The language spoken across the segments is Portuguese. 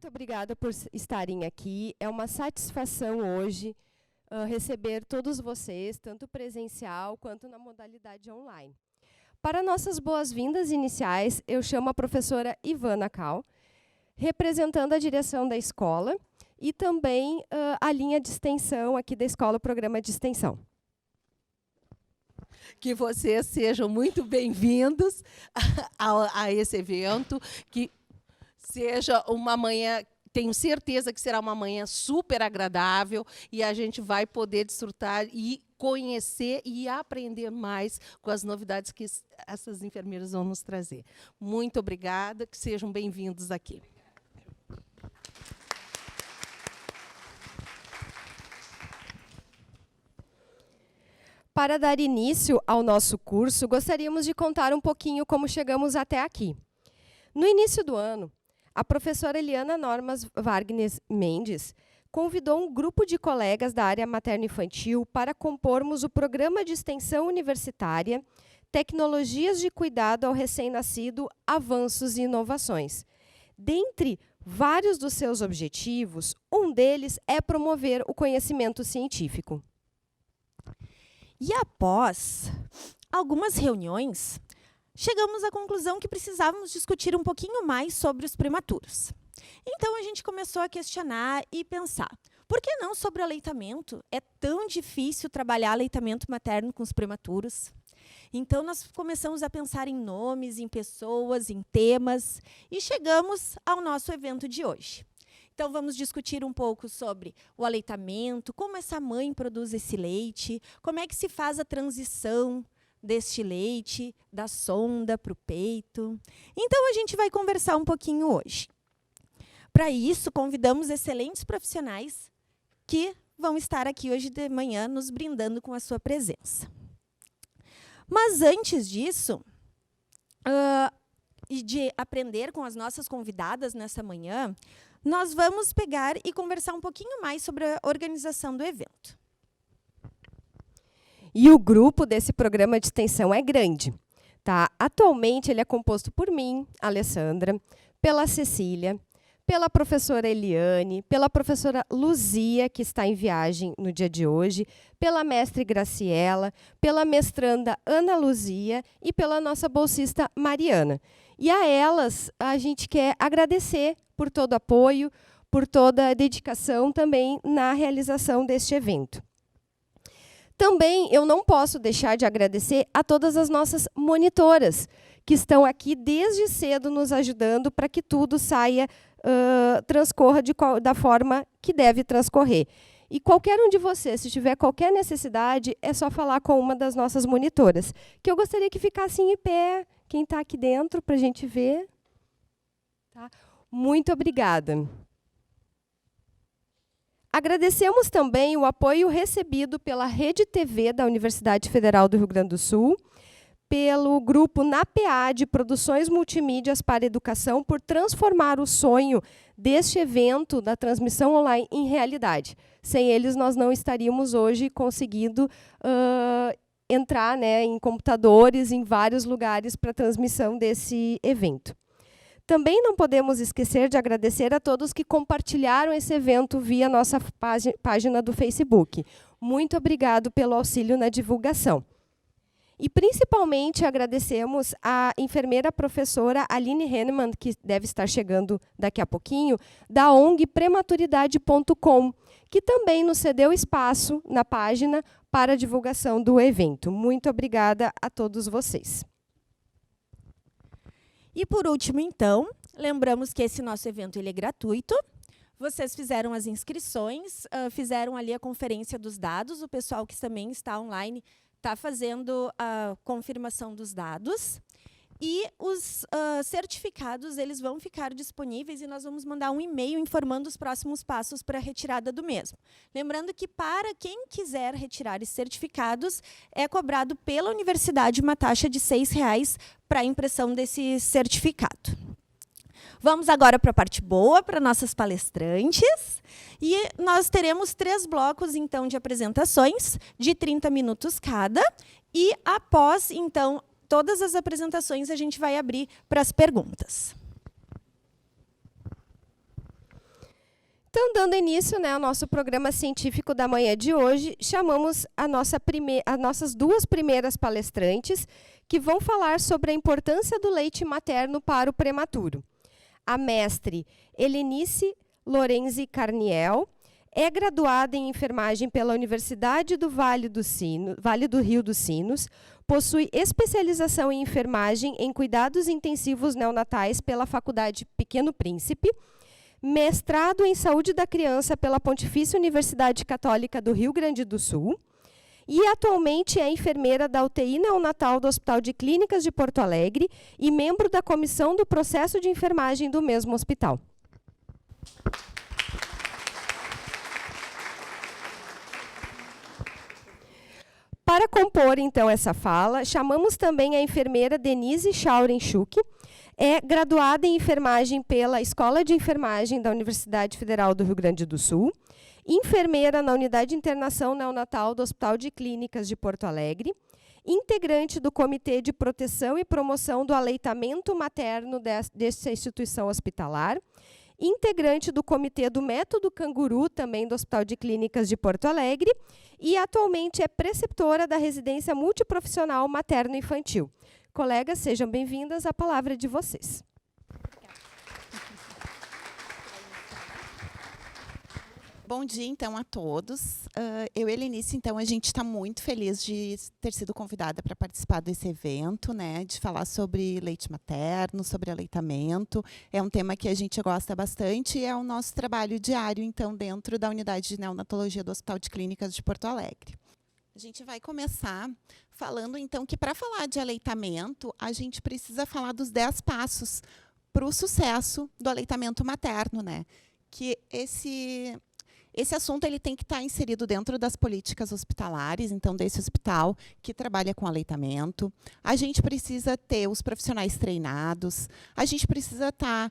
Muito obrigada por estarem aqui. É uma satisfação hoje receber todos vocês, tanto presencial quanto na modalidade online. Para nossas boas-vindas iniciais, eu chamo a professora Ivana Cal, representando a direção da escola e também a linha de extensão aqui da escola, o programa de extensão. Que vocês sejam muito bem-vindos a esse evento, que seja uma manhã, tenho certeza que será uma manhã super agradável e a gente vai poder desfrutar e conhecer e aprender mais com as novidades que essas enfermeiras vão nos trazer. Muito obrigada, que sejam bem-vindos aqui. Para dar início ao nosso curso, gostaríamos de contar um pouquinho como chegamos até aqui. No início do ano, a professora Eliana Normas Wagner Mendes convidou um grupo de colegas da área materno-infantil para compormos o programa de extensão universitária Tecnologias de Cuidado ao Recém-Nascido, Avanços e Inovações. Dentre vários dos seus objetivos, um deles é promover o conhecimento científico. E após algumas reuniões, chegamos à conclusão que precisávamos discutir um pouquinho mais sobre os prematuros. Então, a gente começou a questionar e pensar, por que não sobre o aleitamento? É tão difícil trabalhar aleitamento materno com os prematuros. Então, nós começamos a pensar em nomes, em pessoas, em temas, e chegamos ao nosso evento de hoje. Então, vamos discutir um pouco sobre o aleitamento, como essa mãe produz esse leite, como é que se faz a transição deste leite, da sonda para o peito. Então, a gente vai conversar um pouquinho hoje. Para isso, convidamos excelentes profissionais que vão estar aqui hoje de manhã nos brindando com a sua presença. Mas, antes disso, e de aprender com as nossas convidadas nessa manhã, nós vamos pegar e conversar um pouquinho mais sobre a organização do evento. E o grupo desse programa de extensão é grande. Tá? Atualmente, ele é composto por mim, Alessandra, pela Cecília, pela professora Eliane, pela professora Luzia, que está em viagem no dia de hoje, pela mestre Graciela, pela mestranda Ana Luzia e pela nossa bolsista Mariana. E a elas, a gente quer agradecer por todo o apoio, por toda a dedicação também na realização deste evento. Também eu não posso deixar de agradecer a todas as nossas monitoras, que estão aqui desde cedo nos ajudando para que tudo saia, transcorra da forma que deve transcorrer. E qualquer um de vocês, se tiver qualquer necessidade, é só falar com uma das nossas monitoras, que eu gostaria que ficassem em pé, quem está aqui dentro, para a gente ver. Tá? Muito obrigada. Agradecemos também o apoio recebido pela Rede TV da Universidade Federal do Rio Grande do Sul, pelo grupo NAPEA de Produções Multimídias para Educação, por transformar o sonho deste evento, da transmissão online, em realidade. Sem eles, nós não estaríamos hoje conseguindo entrar, né, em computadores, em vários lugares para a transmissão desse evento. Também não podemos esquecer de agradecer a todos que compartilharam esse evento via nossa página do Facebook. Muito obrigado pelo auxílio na divulgação. E, principalmente, agradecemos à enfermeira professora Aline Hennemann, que deve estar chegando daqui a pouquinho, da ONG Prematuridade.com, que também nos cedeu espaço na página para a divulgação do evento. Muito obrigada a todos vocês. E, por último, então, lembramos que esse nosso evento ele é gratuito. Vocês fizeram as inscrições, fizeram ali a conferência dos dados, o pessoal que também está online está fazendo a confirmação dos dados. E os certificados eles vão ficar disponíveis e nós vamos mandar um e-mail informando os próximos passos para a retirada do mesmo. Lembrando que, para quem quiser retirar esses certificados, é cobrado pela universidade uma taxa de R$6 para a impressão desse certificado. Vamos agora para a parte boa, para nossas palestrantes. E nós teremos 3 blocos, então, de apresentações, de 30 minutos cada. E, após, então, todas as apresentações, a gente vai abrir para as perguntas. Então, dando início, né, ao nosso programa científico da manhã de hoje, chamamos as nossas duas primeiras palestrantes, que vão falar sobre a importância do leite materno para o prematuro. A mestre Helenice Lorenzi Carniel é graduada em enfermagem pela Universidade do Vale do Rio dos Sinos, possui especialização em enfermagem em cuidados intensivos neonatais pela Faculdade Pequeno Príncipe, mestrado em saúde da criança pela Pontifícia Universidade Católica do Rio Grande do Sul e atualmente é enfermeira da UTI neonatal do Hospital de Clínicas de Porto Alegre e membro da comissão do processo de enfermagem do mesmo hospital. Para compor, então, essa fala, chamamos também a enfermeira Denise Schaurenschuk, é graduada em enfermagem pela Escola de Enfermagem da Universidade Federal do Rio Grande do Sul, enfermeira na Unidade de Internação Neonatal do Hospital de Clínicas de Porto Alegre, integrante do Comitê de Proteção e Promoção do Aleitamento Materno desta instituição hospitalar, integrante do Comitê do Método Canguru, também do Hospital de Clínicas de Porto Alegre, e atualmente é preceptora da Residência Multiprofissional Materno-Infantil. Colegas, sejam bem-vindas, a palavra é de vocês. Bom dia, então, a todos. Eu e a Helenice, então, a gente está muito feliz de ter sido convidada para participar desse evento, né, de falar sobre leite materno, sobre aleitamento. É um tema que a gente gosta bastante e é o nosso trabalho diário, então, dentro da unidade de neonatologia do Hospital de Clínicas de Porto Alegre. A gente vai começar falando, então, que para falar de aleitamento, a gente precisa falar dos 10 passos para o sucesso do aleitamento materno, né? Que esse assunto ele tem que estar inserido dentro das políticas hospitalares, então, desse hospital que trabalha com aleitamento. A gente precisa ter os profissionais treinados, a gente precisa estar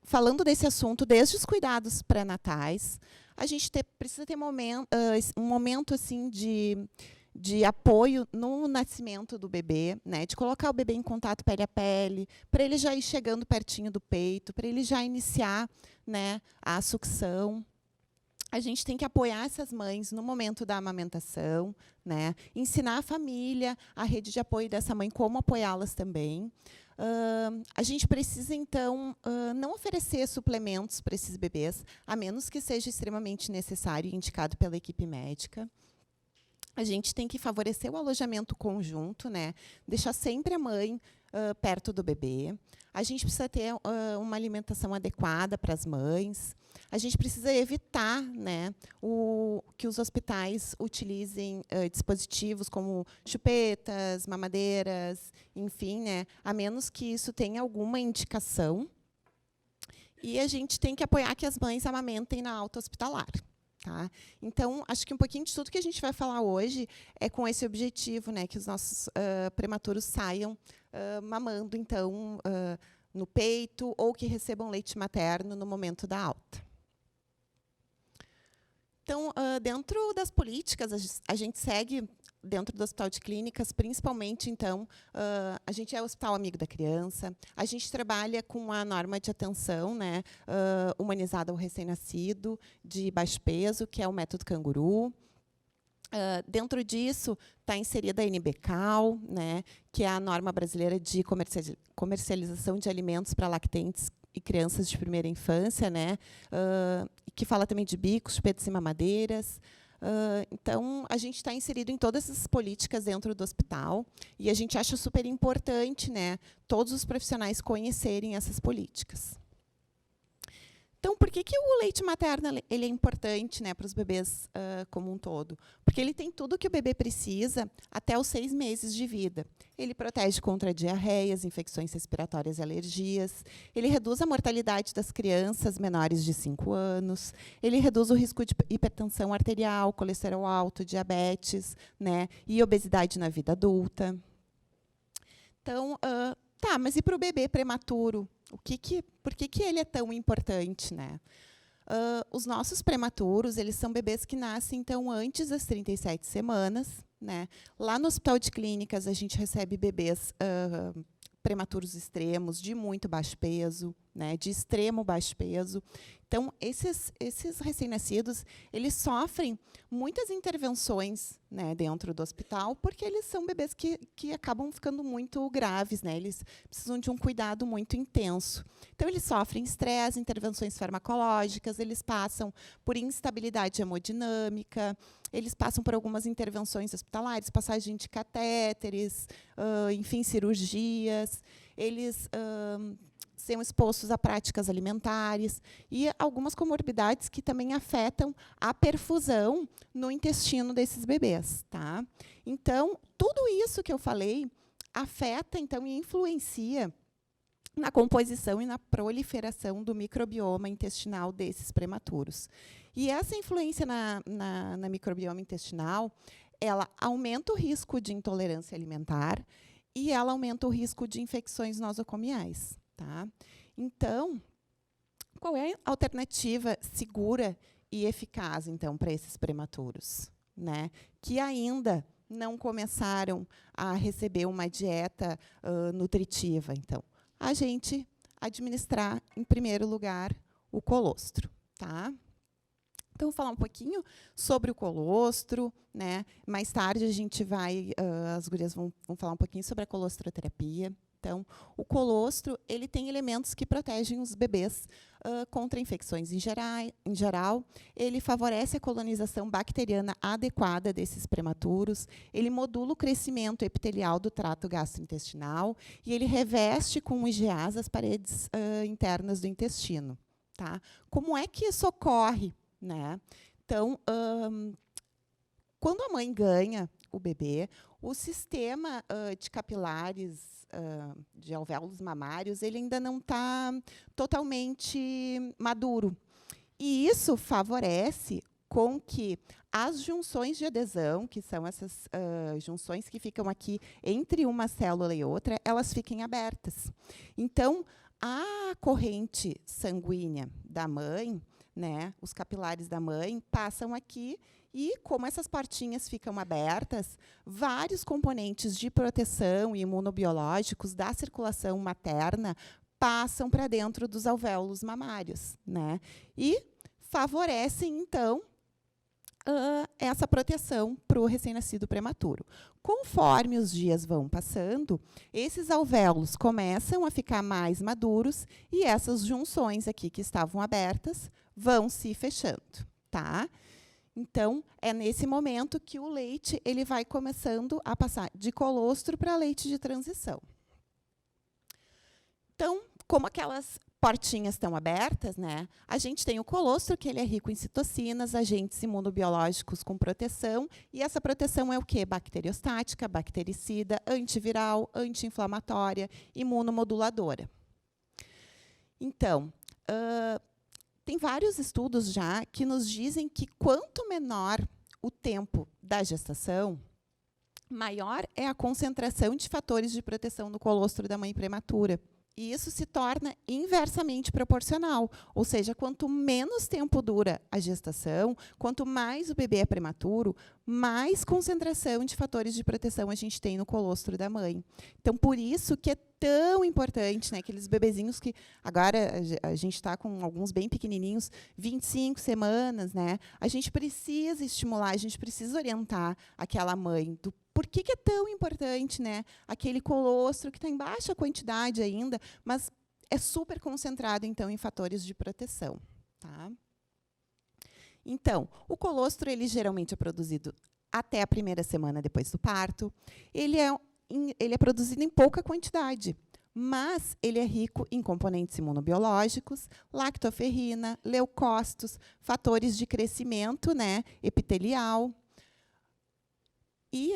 falando desse assunto desde os cuidados pré-natais. A gente precisa ter um momento assim, de apoio no nascimento do bebê, né, de colocar o bebê em contato pele a pele, para ele já ir chegando pertinho do peito, para ele já iniciar, né, a sucção. A gente tem que apoiar essas mães no momento da amamentação, né? Ensinar a família, a rede de apoio dessa mãe, como apoiá-las também. A gente precisa, então, não oferecer suplementos para esses bebês, a menos que seja extremamente necessário e indicado pela equipe médica. A gente tem que favorecer o alojamento conjunto, né? Deixar sempre a mãe perto do bebê. A gente precisa ter uma alimentação adequada para as mães. A gente precisa evitar, né, que os hospitais utilizem dispositivos como chupetas, mamadeiras, enfim, né, a menos que isso tenha alguma indicação. E a gente tem que apoiar que as mães amamentem na alta hospitalar. Tá? Então, acho que um pouquinho de tudo que a gente vai falar hoje é com esse objetivo, né, que os nossos prematuros saiam mamando, então, no peito ou que recebam leite materno no momento da alta. Então, dentro das políticas, a gente segue dentro do Hospital de Clínicas, principalmente, então, a gente é o Hospital Amigo da Criança, a gente trabalha com a norma de atenção, né, humanizada ao recém-nascido, de baixo peso, que é o método Canguru. Dentro disso, está inserida a NBCAL, né, que é a norma brasileira de comercialização de alimentos para lactentes e crianças de primeira infância, né, que fala também de bicos, chupetas e mamadeiras. Então, a gente está inserido em todas essas políticas dentro do hospital e a gente acha super importante, né, todos os profissionais conhecerem essas políticas. Então, por que o leite materno ele é importante, né, para os bebês como um todo? Porque ele tem tudo o que o bebê precisa até os 6 meses de vida. Ele protege contra diarreias, infecções respiratórias e alergias. Ele reduz a mortalidade das crianças menores de 5 anos. Ele reduz o risco de hipertensão arterial, colesterol alto, diabetes, né, e obesidade na vida adulta. Então, mas e para o bebê prematuro? Por que ele é tão importante, né? Os nossos prematuros, eles são bebês que nascem, então, antes das 37 semanas. Né? Lá no Hospital de Clínicas, a gente recebe bebês prematuros extremos, de muito baixo peso, né, de extremo baixo peso. Então, esses recém-nascidos, eles sofrem muitas intervenções, né, dentro do hospital, porque eles são bebês que acabam ficando muito graves, né, eles precisam de um cuidado muito intenso. Então, eles sofrem estresse, intervenções farmacológicas, eles passam por instabilidade hemodinâmica, eles passam por algumas intervenções hospitalares, passagem de catéteres, enfim, cirurgias, eles são expostos a práticas alimentares e algumas comorbidades que também afetam a perfusão no intestino desses bebês, tá? Então, tudo isso que eu falei afeta, então, e influencia na composição e na proliferação do microbioma intestinal desses prematuros. E essa influência na microbioma intestinal, ela aumenta o risco de intolerância alimentar e ela aumenta o risco de infecções nosocomiais. Tá? Então, qual é a alternativa segura e eficaz, então, para esses prematuros, né? Que ainda não começaram a receber uma dieta nutritiva? Então, a gente administrar, em primeiro lugar, o colostro. Tá? Então, vou falar um pouquinho sobre o colostro, né? Mais tarde, a gente vai, as gurias vão falar um pouquinho sobre a colostroterapia. Então, o colostro, ele tem elementos que protegem os bebês contra infecções em geral. Ele favorece a colonização bacteriana adequada desses prematuros. Ele modula o crescimento epitelial do trato gastrointestinal e ele reveste com IgAs as paredes internas do intestino. Tá? Como é que isso ocorre, né? Então, quando a mãe ganha o bebê, o sistema de capilares de alvéolos mamários, ele ainda não está totalmente maduro. E isso favorece com que as junções de adesão, que são essas junções que ficam aqui entre uma célula e outra, elas fiquem abertas. Então, a corrente sanguínea da mãe, né, os capilares da mãe, passam aqui e, como essas portinhas ficam abertas, vários componentes de proteção e imunobiológicos da circulação materna passam para dentro dos alvéolos mamários, né? E favorecem, então, essa proteção para o recém-nascido prematuro. Conforme os dias vão passando, esses alvéolos começam a ficar mais maduros e essas junções aqui que estavam abertas vão se fechando, tá? Então, é nesse momento que o leite ele vai começando a passar de colostro para leite de transição. Então, como aquelas portinhas estão abertas, né, a gente tem o colostro, que ele é rico em citocinas, agentes imunobiológicos com proteção, e essa proteção é o quê? Bacteriostática, bactericida, antiviral, anti-inflamatória, imunomoduladora. Então, tem vários estudos já que nos dizem que quanto menor o tempo da gestação, maior é a concentração de fatores de proteção no colostro da mãe prematura. E isso se torna inversamente proporcional, ou seja, quanto menos tempo dura a gestação, quanto mais o bebê é prematuro, mais concentração de fatores de proteção a gente tem no colostro da mãe. Então, por isso que é tão importante, né, aqueles bebezinhos que agora a gente está com alguns bem pequenininhos, 25 semanas, né? A gente precisa estimular, a gente precisa orientar aquela mãe do por que é tão importante, né, aquele colostro que está em baixa quantidade ainda, mas é super concentrado, então, em fatores de proteção. Tá? Então, o colostro ele geralmente é produzido até a primeira semana depois do parto. Ele é produzido em pouca quantidade, mas ele é rico em componentes imunobiológicos, lactoferrina, leucócitos, fatores de crescimento, né, epitelial. E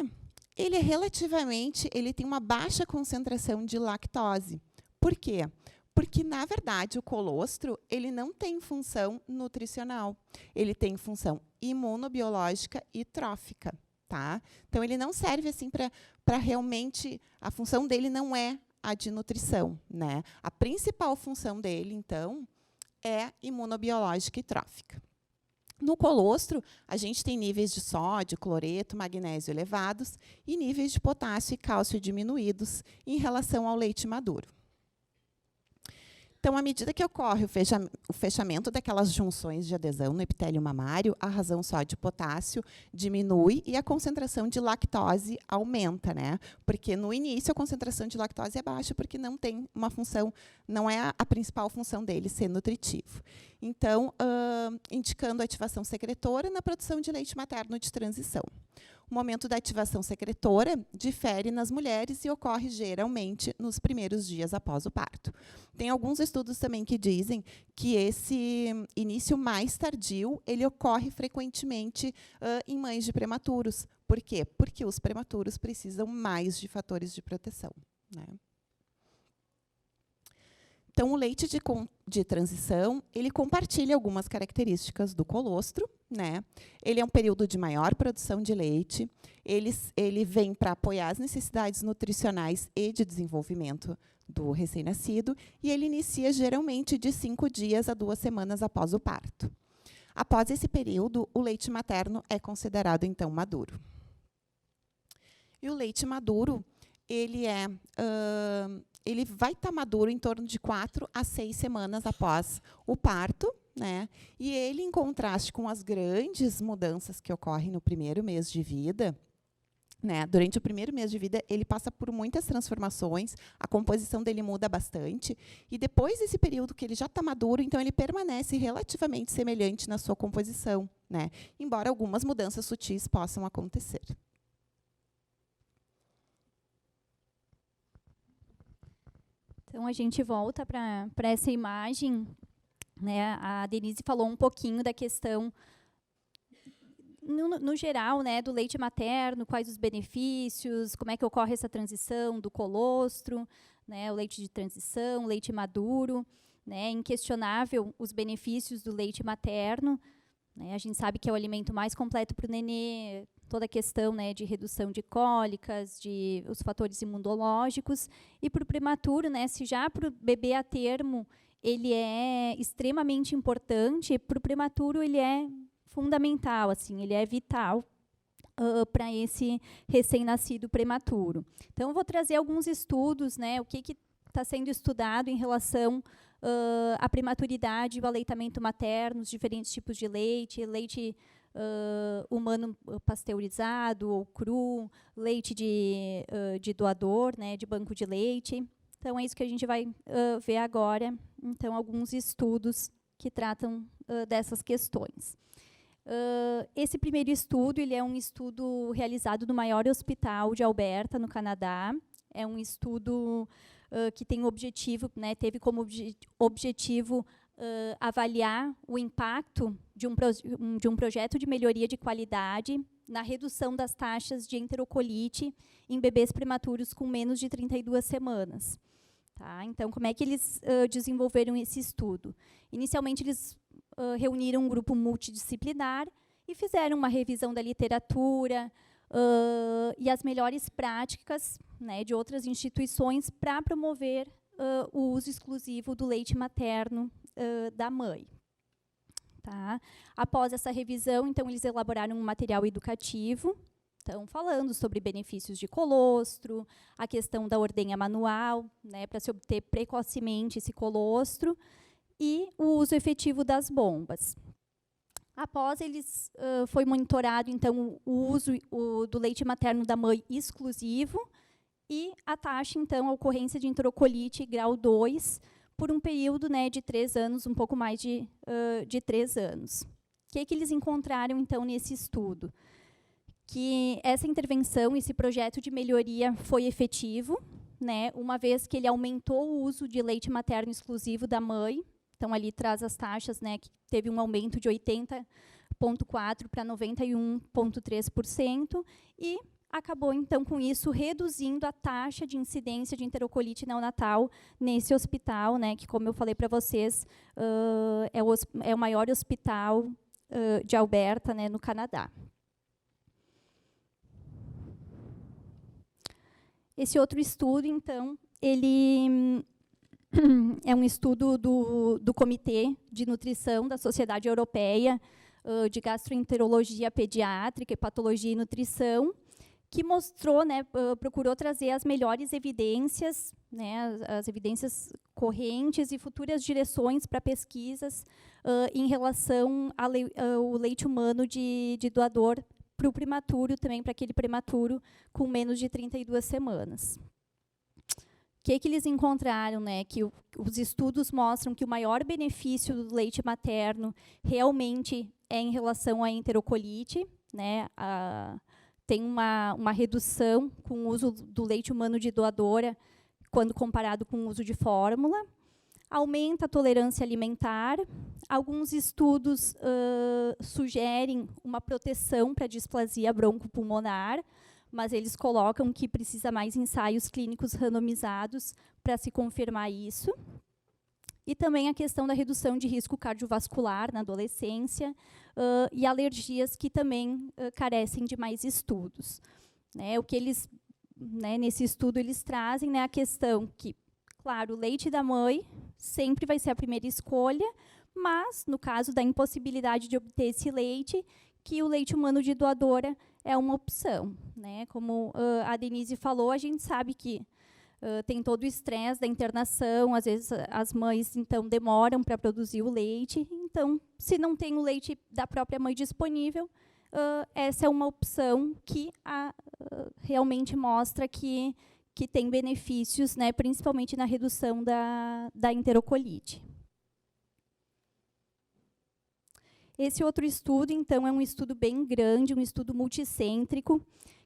ele tem uma baixa concentração de lactose. Por quê? Porque, na verdade, o colostro ele não tem função nutricional. Ele tem função imunobiológica e trófica. Tá? Então, ele não serve assim para realmente... A função dele não é a de nutrição. Né? A principal função dele, então, é imunobiológica e trófica. No colostro, a gente tem níveis de sódio, cloreto, magnésio elevados e níveis de potássio e cálcio diminuídos em relação ao leite maduro. Então, à medida que ocorre o fechamento daquelas junções de adesão no epitélio mamário, a razão sódio-potássio diminui e a concentração de lactose aumenta, né? Porque no início a concentração de lactose é baixa, porque não tem uma função, não é a principal função dele ser nutritivo. Então, indicando a ativação secretora na produção de leite materno de transição. O momento da ativação secretora difere nas mulheres e ocorre geralmente nos primeiros dias após o parto. Tem alguns estudos também que dizem que esse início mais tardio, ele ocorre frequentemente em mães de prematuros. Por quê? Porque os prematuros precisam mais de fatores de proteção, né? Então, o leite de transição, ele compartilha algumas características do colostro, né? Ele é um período de maior produção de leite, ele vem para apoiar as necessidades nutricionais e de desenvolvimento do recém-nascido, e ele inicia geralmente de 5 dias a 2 semanas após o parto. Após esse período, o leite materno é considerado, então, maduro. E o leite maduro, ele vai estar maduro em torno de 4 a 6 semanas após o parto, né? E ele, em contraste com as grandes mudanças que ocorrem no primeiro mês de vida, né? Durante o primeiro mês de vida, ele passa por muitas transformações, a composição dele muda bastante, e depois desse período que ele já está maduro, então ele permanece relativamente semelhante na sua composição, né? Embora algumas mudanças sutis possam acontecer. Então, a gente volta para essa imagem, né? A Denise falou um pouquinho da questão, no geral, né, do leite materno, quais os benefícios, como é que ocorre essa transição do colostro, né, o leite de transição, leite maduro, né, inquestionável os benefícios do leite materno, né, a gente sabe que é o alimento mais completo para o nenê, toda a questão, né, de redução de cólicas, de os fatores imunológicos, e para o prematuro, né, se já para o bebê a termo ele é extremamente importante, para o prematuro ele é fundamental, assim, ele é vital para esse recém-nascido prematuro. Então, eu vou trazer alguns estudos, né, o que está sendo estudado em relação à prematuridade e o aleitamento materno, os diferentes tipos de leite, leite humano pasteurizado ou cru, leite de doador, né, de banco de leite. Então, é isso que a gente vai ver agora. Então, alguns estudos que tratam dessas questões. Esse primeiro estudo, ele é um estudo realizado no maior hospital de Alberta, no Canadá. É um estudo que tem objetivo, né, teve como objetivo avaliar o impacto de um projeto de melhoria de qualidade na redução das taxas de enterocolite em bebês prematuros com menos de 32 semanas. Tá? Então, como é que eles desenvolveram esse estudo? Inicialmente, eles reuniram um grupo multidisciplinar e fizeram uma revisão da literatura e as melhores práticas, né, de outras instituições para promover o uso exclusivo do leite materno da mãe. Tá? Após essa revisão, então, eles elaboraram um material educativo, então, falando sobre benefícios de colostro, a questão da ordenha manual, né, para se obter precocemente esse colostro, e o uso efetivo das bombas. Após eles, foi monitorado, então, o uso do leite materno da mãe exclusivo e a taxa, então, a ocorrência de enterocolite grau 2 por um período, né, de 3 anos, um pouco mais de 3 anos. O que eles encontraram, então, nesse estudo? Que essa intervenção, esse projeto de melhoria foi efetivo, né, uma vez que ele aumentou o uso de leite materno exclusivo da mãe. Então, ali traz as taxas, né, que teve um aumento de 80,4% para 91,3%, e acabou, então, com isso, reduzindo a taxa de incidência de enterocolite neonatal nesse hospital, né, que, como eu falei para vocês, é o maior hospital de Alberta, né, no Canadá. Esse outro estudo, então, ele é um estudo do Comitê de Nutrição da Sociedade Europeia de Gastroenterologia Pediátrica e Patologia e Nutrição, que mostrou, né, procurou trazer as melhores evidências, né, as evidências correntes e futuras direções para pesquisas em relação ao leite humano de doador para o prematuro, também para aquele prematuro com menos de 32 semanas. O que eles encontraram? Né, que os estudos mostram que o maior benefício do leite materno realmente é em relação à enterocolite, né, tem uma redução com o uso do leite humano de doadora quando comparado com o uso de fórmula. Aumenta a tolerância alimentar. Alguns estudos sugerem uma proteção para a displasia broncopulmonar, mas eles colocam que precisa mais ensaios clínicos randomizados para se confirmar isso. E também a questão da redução de risco cardiovascular na adolescência e alergias que também carecem de mais estudos. Né, o que eles, né, nesse estudo, eles trazem, né, a questão que, claro, o leite da mãe sempre vai ser a primeira escolha, mas, no caso da impossibilidade de obter esse leite, que o leite humano de doadora é uma opção. Né? Como a Denise falou, a gente sabe que tem todo o estresse da internação, às vezes as mães, então, demoram para produzir o leite. Então, se não tem o leite da própria mãe disponível, essa é uma opção que realmente mostra que tem benefícios, né, principalmente na redução da enterocolite. Esse outro estudo, então, é um estudo bem grande, um estudo multicêntrico,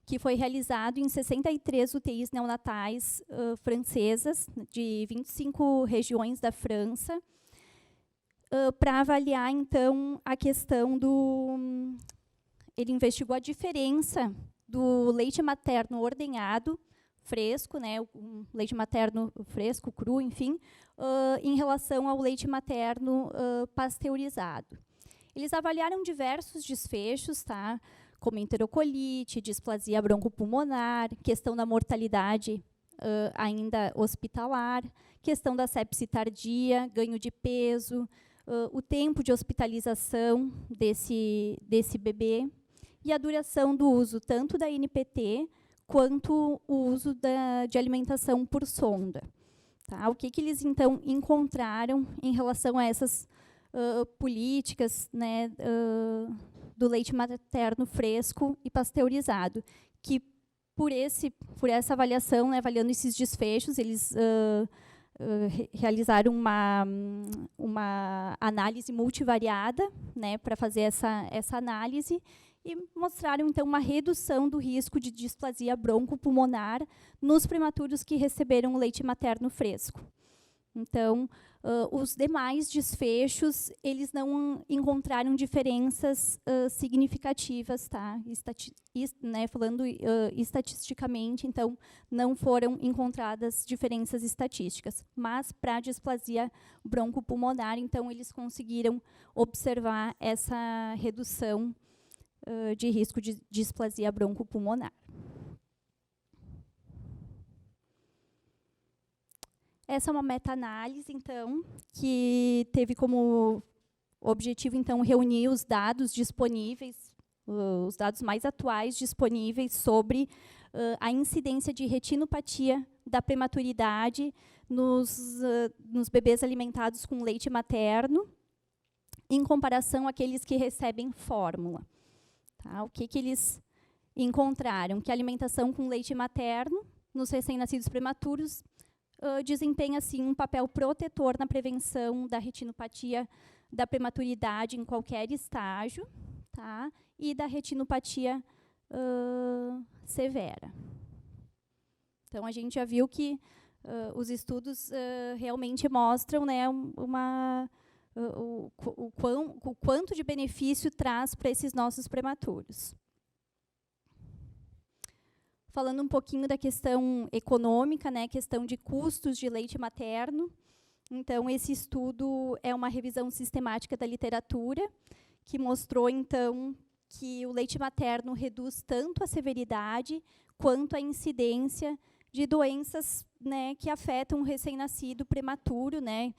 que foi realizado em 63 UTIs neonatais francesas, de 25 regiões da França, para avaliar, então, a questão do... Ele investigou a diferença do leite materno ordenhado, fresco, né, o leite materno fresco, cru, enfim, em relação ao leite materno pasteurizado. Eles avaliaram diversos desfechos, tá? Como enterocolite, displasia broncopulmonar, questão da mortalidade ainda hospitalar, questão da sepse tardia, ganho de peso, o tempo de hospitalização desse bebê e a duração do uso tanto da NPT quanto o uso de alimentação por sonda. Tá? O que eles, então, encontraram em relação a essas políticas, né, do leite materno fresco e pasteurizado, que por essa avaliação, né, avaliando esses desfechos, eles realizaram uma análise multivariada, né, para fazer essa análise e mostraram, então, uma redução do risco de displasia broncopulmonar nos prematuros que receberam o leite materno fresco. Então, os demais desfechos, eles não encontraram diferenças significativas, tá? Né, falando estatisticamente, então, não foram encontradas diferenças estatísticas. Mas, para a displasia broncopulmonar, então, eles conseguiram observar essa redução de risco de displasia broncopulmonar. Essa é uma meta-análise, então, que teve como objetivo, então, reunir os dados disponíveis, os dados mais atuais disponíveis sobre a incidência de retinopatia da prematuridade nos bebês alimentados com leite materno, em comparação àqueles que recebem fórmula. Tá? O que eles encontraram? Que a alimentação com leite materno, nos recém-nascidos prematuros, desempenha, assim, um papel protetor na prevenção da retinopatia da prematuridade em qualquer estágio, tá? E da retinopatia severa. Então, a gente já viu que os estudos realmente mostram, né, o quanto de benefício traz para esses nossos prematuros. Falando um pouquinho da questão econômica, né, questão de custos de leite materno. Então, esse estudo é uma revisão sistemática da literatura, que mostrou, então, que o leite materno reduz tanto a severidade quanto a incidência de doenças, né, que afetam o recém-nascido prematuro, né,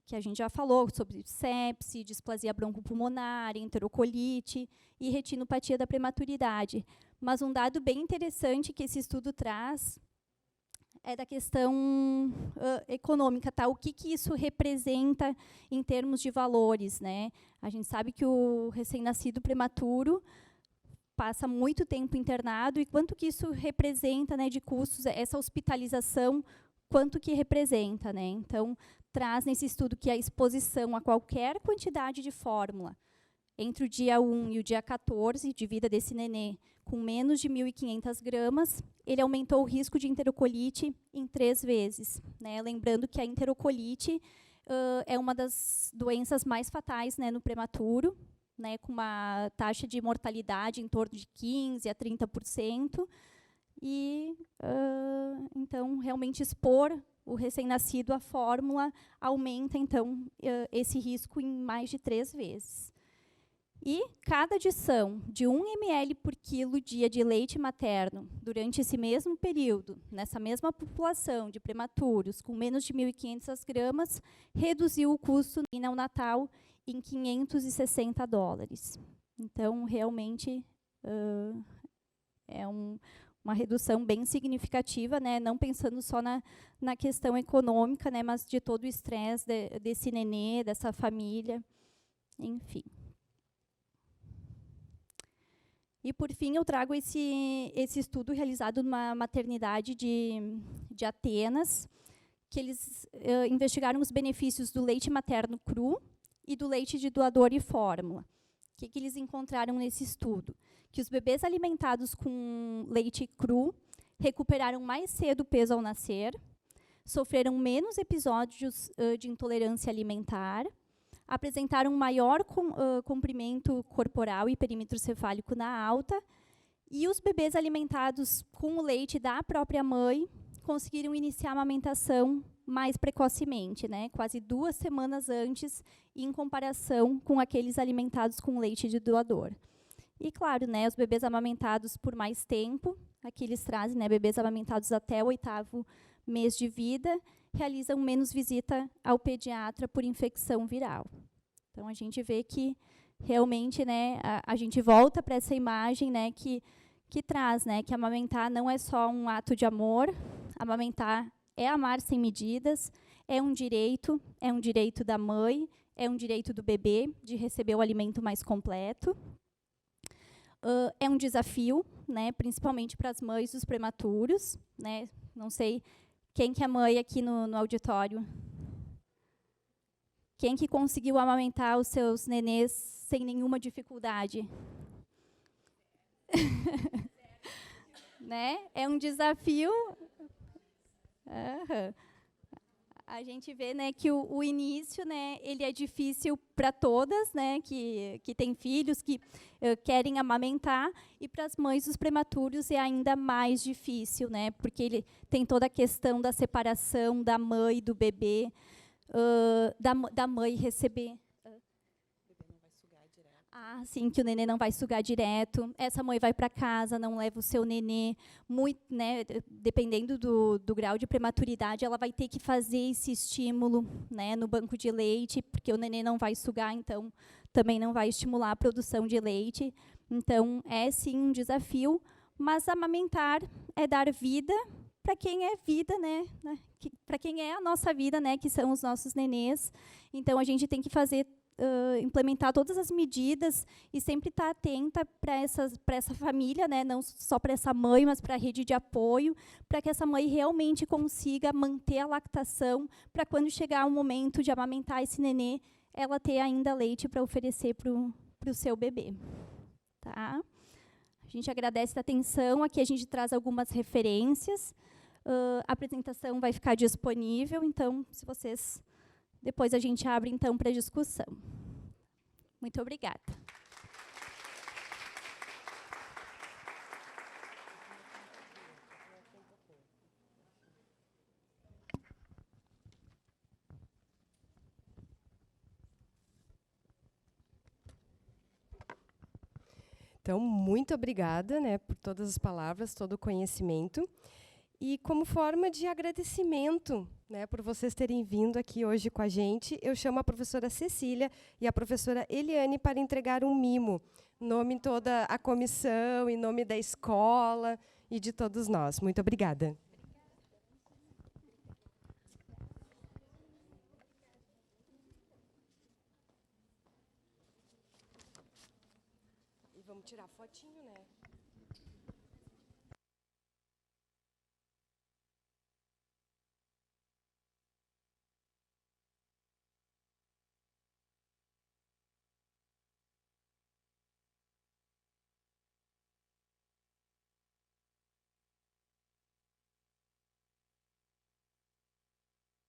que a gente já falou sobre sepse, displasia broncopulmonar, enterocolite e retinopatia da prematuridade. Mas um dado bem interessante que esse estudo traz é da questão econômica, tá? O que isso representa em termos de valores, né? A gente sabe que o recém-nascido prematuro passa muito tempo internado, e quanto que isso representa, né, de custos, essa hospitalização, quanto que representa, né? Então, traz nesse estudo que a exposição a qualquer quantidade de fórmula entre o dia 1 e o dia 14 de vida desse nenê, com menos de 1.500 gramas, ele aumentou o risco de enterocolite em 3 vezes. Né? Lembrando que a enterocolite é uma das doenças mais fatais, né, no prematuro, né, com uma taxa de mortalidade em torno de 15% a 30%. E, então, realmente expor o recém-nascido à fórmula aumenta, então, esse risco em mais de 3 vezes. E cada adição de 1 ml por quilo dia de leite materno durante esse mesmo período, nessa mesma população de prematuros com menos de 1.500 gramas, reduziu o custo neonatal em $560. Então, realmente, é uma redução bem significativa, né? Não pensando só na questão econômica, né? Mas de todo o estresse desse nenê, dessa família, enfim. E, por fim, eu trago esse estudo realizado numa maternidade de Atenas, que eles investigaram os benefícios do leite materno cru e do leite de doador e fórmula. O que eles encontraram nesse estudo? Que os bebês alimentados com leite cru recuperaram mais cedo o peso ao nascer, sofreram menos episódios de intolerância alimentar, apresentaram maior comprimento corporal e perímetro cefálico na alta, e os bebês alimentados com o leite da própria mãe conseguiram iniciar a amamentação mais precocemente, né, quase 2 semanas antes, em comparação com aqueles alimentados com leite de doador. E, claro, né, os bebês amamentados por mais tempo, aqui eles trazem, né, bebês amamentados até o 8º mês de vida, realizam menos visita ao pediatra por infecção viral. Então, a gente vê que, realmente, né, a gente volta para essa imagem, né, que traz, né, que amamentar não é só um ato de amor, amamentar é amar sem medidas, é um direito da mãe, é um direito do bebê de receber o alimento mais completo. É um desafio, né, principalmente para as mães dos prematuros, né? Não sei quem que é mãe aqui no auditório. Quem que conseguiu amamentar os seus nenês sem nenhuma dificuldade? Né? É um desafio. A gente vê, né, que o início, né, ele é difícil para todas, né, que têm filhos, que querem amamentar, e para as mães dos prematuros é ainda mais difícil, né, porque ele tem toda a questão da separação da mãe e do bebê, da mãe receber. Ah, sim, que o nenê não vai sugar direto. Essa mãe vai para casa, não leva o seu nenê. Muito, né, dependendo do grau de prematuridade, ela vai ter que fazer esse estímulo, né, no banco de leite, porque o nenê não vai sugar, então também não vai estimular a produção de leite. Então, é sim um desafio, mas amamentar é dar vida para quem é vida, né, para quem é a nossa vida, né, que são os nossos nenês. Então, a gente tem que fazer implementar todas as medidas e sempre estar atenta para essa família, né, não só para essa mãe, mas para a rede de apoio, para que essa mãe realmente consiga manter a lactação, para quando chegar o momento de amamentar esse nenê, ela ter ainda leite para oferecer para o seu bebê. Tá? A gente agradece a atenção, aqui a gente traz algumas referências, a apresentação vai ficar disponível, então, se vocês... Depois a gente abre, então, para discussão. Muito obrigada. Então, muito obrigada, né, por todas as palavras, todo o conhecimento. E como forma de agradecimento, né, por vocês terem vindo aqui hoje com a gente, eu chamo a professora Cecília e a professora Eliane para entregar um mimo em nome de toda a comissão, em nome da escola e de todos nós. Muito obrigada. E vamos tirar fotinho, né?